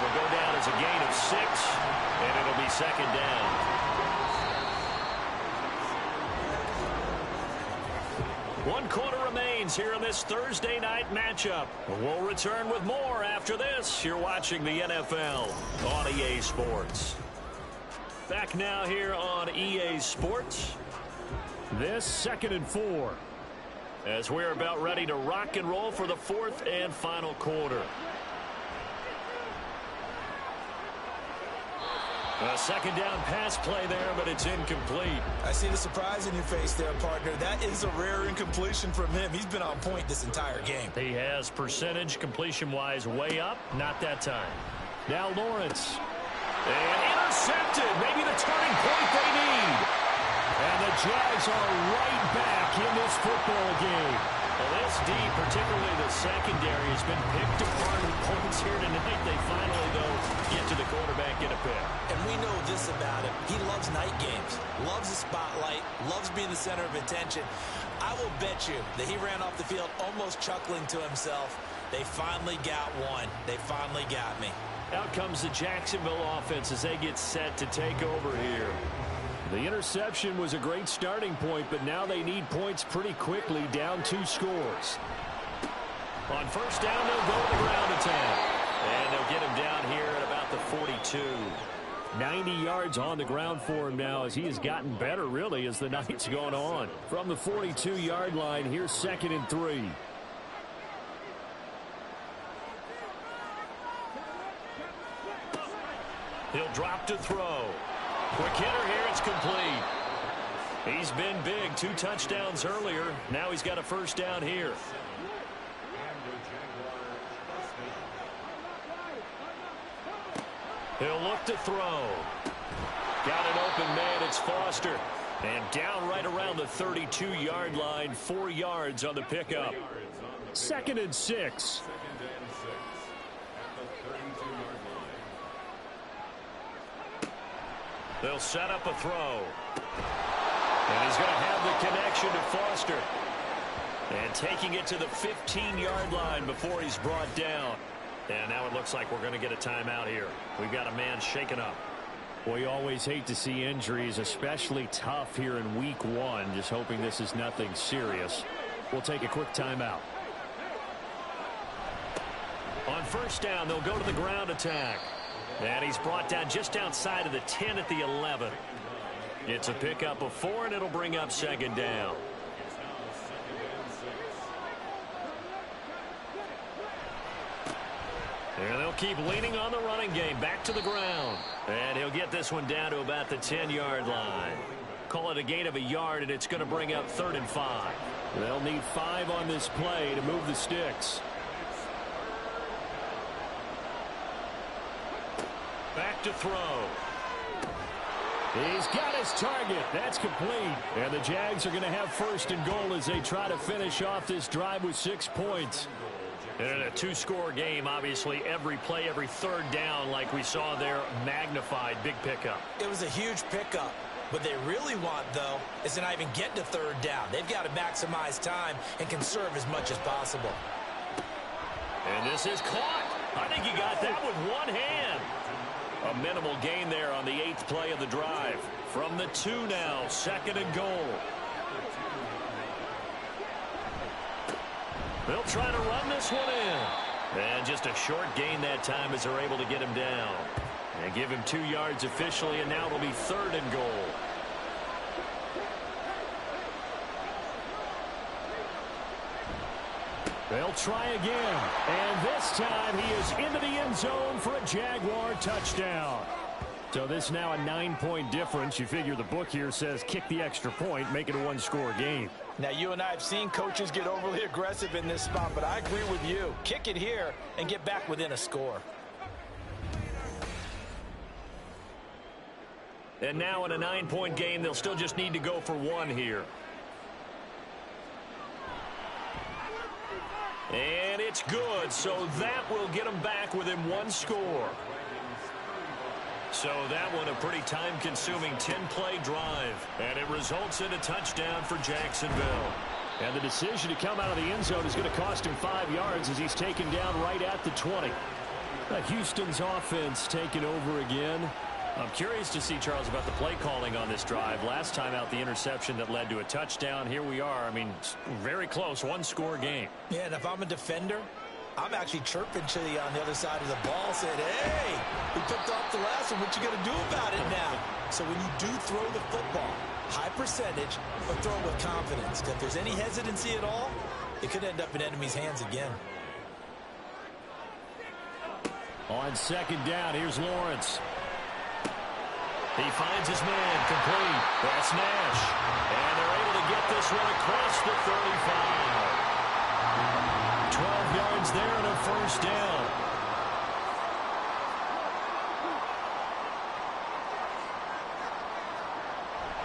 It'll go down as a gain of 6, and it'll be 2nd down. 1 quarter remains here in this Thursday night matchup. We'll return with more after this. You're watching the NFL on EA Sports. Back now here on EA Sports. This 2nd and 4. As we're about ready to rock and roll for the 4th and final quarter. A 2nd down pass play there, but it's incomplete. I see the surprise in your face there, partner. That is a rare incompletion from him. He's been on point this entire game. He has percentage completion-wise way up. Not that time. Now Lawrence. And intercepted. Maybe the turning point they need. And the Jags are right back in this football game. Well, this D, particularly the secondary, has been picked apart with points here tonight. They finally, though, get to the quarterback in a pick. And we know this about him. He loves night games, loves the spotlight, loves being the center of attention. I will bet you that he ran off the field almost chuckling to himself. They finally got one. They finally got me. Out comes the Jacksonville offense as they get set to take over here. The interception was a great starting point, but now they need points pretty quickly, down 2 scores. On 1st down, they'll go to the ground attack. And they'll get him down here at about the 42. 90 yards on the ground for him now as he has gotten better, really, as the night's gone on. From the 42-yard line, here's 2nd and 3. He'll drop to throw. Quick hitter here, it's complete. He's been big, 2 touchdowns earlier. Now he's got a 1st down here. He'll look to throw. Got an open man, it's Foster. And down right around the 32-yard line, 4 yards on the pickup. 2nd and 6. They'll set up a throw. And he's going to have the connection to Foster. And taking it to the 15-yard line before he's brought down. And now it looks like we're going to get a timeout here. We've got a man shaken up. We always hate to see injuries, especially tough here in week 1. Just hoping this is nothing serious. We'll take a quick timeout. On first down, they'll go to the ground attack. And he's brought down just outside of the 10 at the 11. It's a pickup of 4, and it'll bring up second down. And they'll keep leaning on the running game. Back to the ground. And he'll get this one down to about the 10-yard line. Call it a gain of a yard, and it's going to bring up 3rd and 5. They'll need 5 on this play to move the sticks. Back to throw. He's got his target. That's complete. And the Jags are going to have 1st and goal as they try to finish off this drive with 6 points. And in a 2-score game, obviously, every play, every 3rd down, like we saw there, magnified. Big pickup. It was a huge pickup. What they really want, though, is to not even get to 3rd down. They've got to maximize time and conserve as much as possible. And this is caught. I think he got that with one hand. A minimal gain there on the 8th play of the drive. From the 2 now, 2nd and goal. They'll try to run this one in. And just a short gain that time as they're able to get him down. And give him 2 yards officially, and now it'll be 3rd and goal. They'll try again. And this time he is into the end zone for a Jaguar touchdown. So this now a 9-point difference. You figure the book here says kick the extra point, make it a 1-score game. Now, you and I have seen coaches get overly aggressive in this spot, but I agree with you. Kick it here and get back within a score. And now in a 9-point game, they'll still just need to go for 1 here. And it's good, so that will get them back within 1 score. So that one a pretty time-consuming 10-play drive. And it results in a touchdown for Jacksonville. And the decision to come out of the end zone is going to cost him 5 yards as he's taken down right at the 20. Houston's offense taking over again. I'm curious to see, Charles, about the play calling on this drive. Last time out, the interception that led to a touchdown. Here we are. I mean, very close, 1-score game. Yeah, and if I'm a defender, I'm actually chirping to you on the other side of the ball, saying, hey, we picked off the last one. What you going to do about it now? So when you do throw the football, high percentage, but throw it with confidence. If there's any hesitancy at all, it could end up in enemy's hands again. On 2nd down, here's Lawrence. He finds his man, complete. That's Nash. And they're able to get this one across the 35. 12 yards there and a 1st down.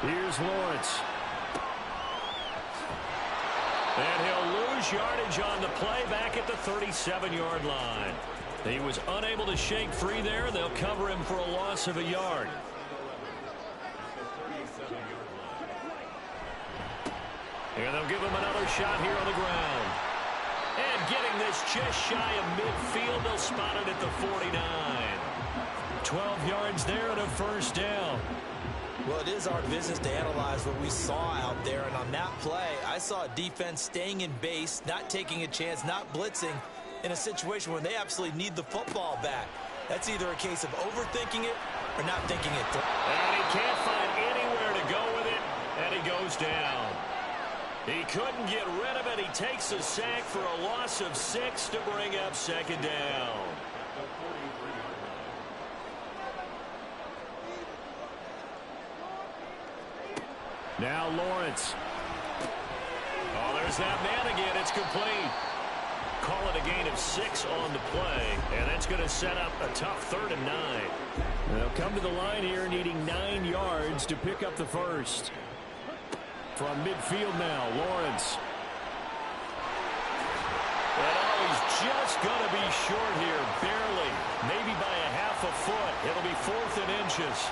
Here's Lawrence. And he'll lose yardage on the play back at the 37-yard line. He was unable to shake free there. They'll cover him for a loss of a yard. And they'll give him another shot here on the ground. And getting this just shy of midfield, they'll spot it at the 49. 12 yards there and a 1st down. Well, it is our business to analyze what we saw out there. And on that play, I saw a defense staying in base, not taking a chance, not blitzing in a situation where they absolutely need the football back. That's either a case of overthinking it or not thinking it through. And he can't find anywhere to go with it, and he goes down. He couldn't get rid of it. He takes a sack for a loss of 6 to bring up 2nd down. Now Lawrence. Oh, there's that man again. It's complete. Call it a gain of 6 on the play, and that's going to set up a tough 3rd and 9. They'll come to the line here needing 9 yards to pick up the 1st. From midfield now, Lawrence. And he's just going to be short here, barely, maybe by a half a foot. It'll be 4th and inches.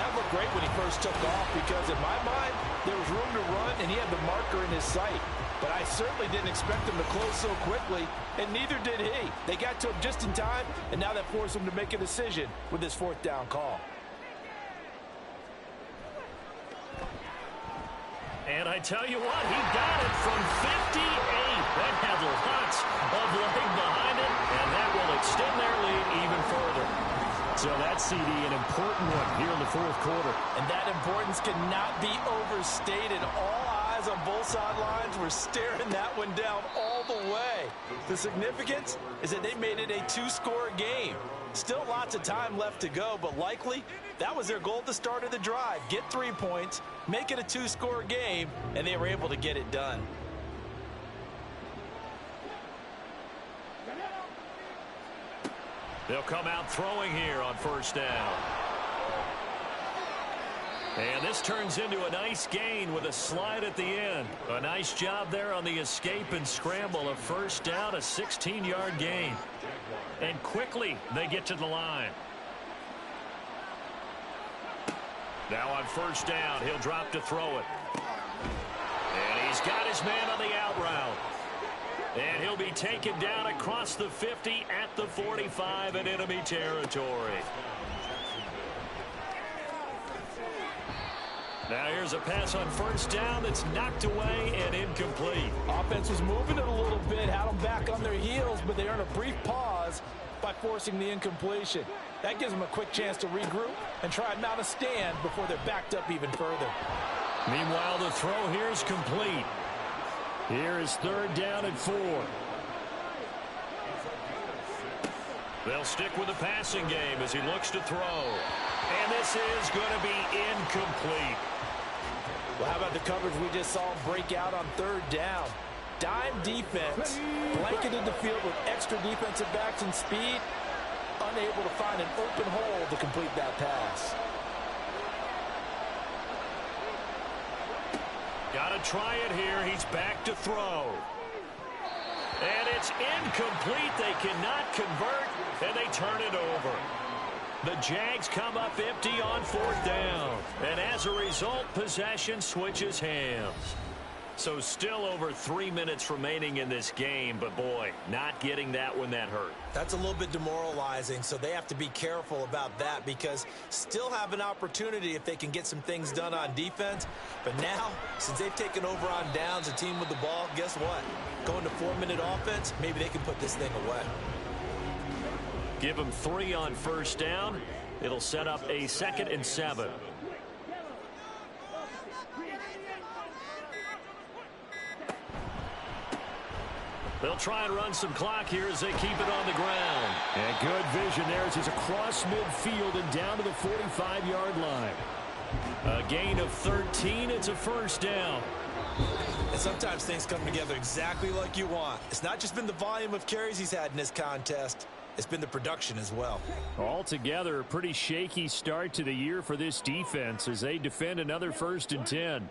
That looked great when he first took off because, in my mind, there was room to run, and he had the marker in his sight. But I certainly didn't expect him to close so quickly, and neither did he. They got to him just in time, and now that forced him to make a decision with his 4th down call. And I tell you what, he got it from 58. That had lots of leg behind it, and that will extend their lead even further. So that CD, an important one here in the fourth quarter. And that importance cannot be overstated. All eyes on both sidelines were staring that one down all the way. The significance is that they made it a two-score game. Still lots of time left to go, but likely that was their goal at the start of the drive. Get 3 points, make it a two-score game, and they were able to get it done. They'll come out throwing here on first down. And this turns into a nice gain with a slide at the end. A nice job there on the escape and scramble. A first down, a 16-yard gain. And quickly they get to the line. Now on first down, he'll drop to throw it. And he's got his man on the out route. And he'll be taken down across the 50 at the 45 in enemy territory. Now here's a pass on first down that's knocked away and incomplete. Offense was moving it a little bit, had them back on their heels, but they earned a brief pause by forcing the incompletion. That gives them a quick chance to regroup and try and mount a stand before they're backed up even further. Meanwhile, the throw here is complete. Here is third down and 4. They'll stick with the passing game as he looks to throw. And this is going to be incomplete. Well, how about the coverage we just saw break out on third down? Dime defense, blanketed the field with extra defensive backs and speed, unable to find an open hole to complete that pass. Got to try it here. He's back to throw. And it's incomplete. They cannot convert, and they turn it over. The Jags come up empty on fourth down. And as a result, possession switches hands. So still over 3 minutes remaining in this game, but boy, not getting that one that hurt. That's a little bit demoralizing, so they have to be careful about that because still have an opportunity if they can get some things done on defense. But now, since they've taken over on downs, a team with the ball, guess what? Going to 4-minute offense, maybe they can put this thing away. Give them 3 on first down. It'll set up a 2nd and 7. They'll try and run some clock here as they keep it on the ground. And good vision there as he's across midfield and down to the 45-yard line. A gain of 13. It's a first down. And sometimes things come together exactly like you want. It's not just been the volume of carries he's had in this contest. It's been the production as well. Altogether, a pretty shaky start to the year for this defense as they defend another 1st and 10.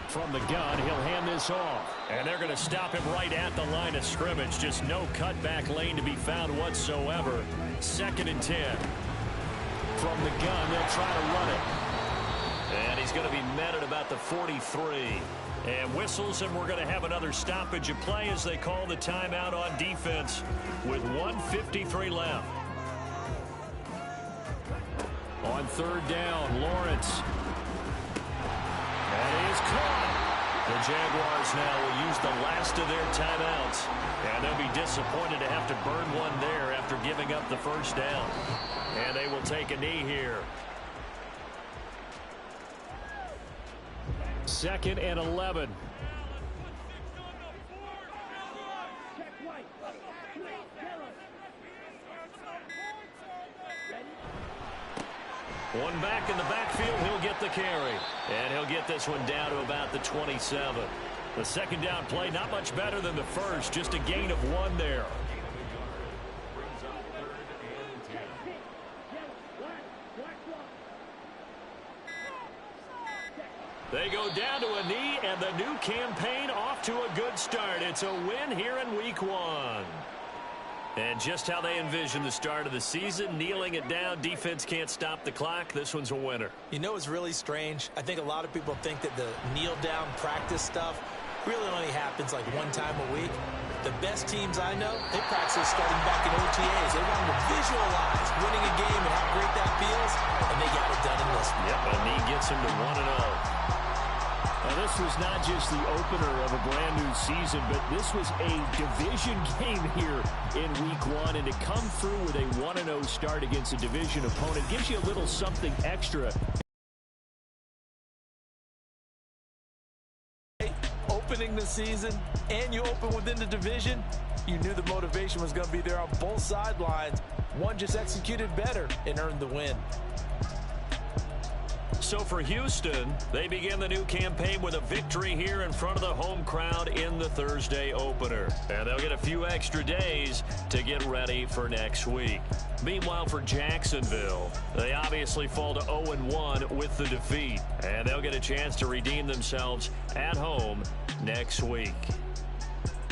From the gun, he'll hand this off. And they're going to stop him right at the line of scrimmage. Just no cutback lane to be found whatsoever. 2nd and 10. From the gun, they'll try to run it. And he's going to be met at about the 43. And whistles, and we're going to have another stoppage of play as they call the timeout on defense with 1:53 left. On third down, Lawrence. And he is caught. The Jaguars now will use the last of their timeouts. And they'll be disappointed to have to burn one there after giving up the first down. And they will take a knee here. 2nd and 11. One back in the backfield, he'll get the carry. And he'll get this one down to about the 27. The second down play, not much better than the first, just a gain of 1 there. They go down to a knee, and the new campaign off to a good start. It's a win here in week 1. And just how they envision the start of the season, kneeling it down, defense can't stop the clock. This one's a winner. You know what's really strange? I think a lot of people think that the kneel-down practice stuff really only happens like 1 time a week. The best teams I know, they practice starting back in OTAs. They want to visualize winning a game and how great that feels, and they got it done in this one. Yep, a knee gets them to 1-0. Well, this was not just the opener of a brand new season, but this was a division game here in week 1. And to come through with a 1-0 start against a division opponent gives you a little something extra. Opening the season, and you open within the division, you knew the motivation was going to be there on both sidelines. One just executed better and earned the win. So for Houston, they begin the new campaign with a victory here in front of the home crowd in the Thursday opener. And they'll get a few extra days to get ready for next week. Meanwhile, for Jacksonville, they obviously fall to 0-1 with the defeat. And they'll get a chance to redeem themselves at home next week.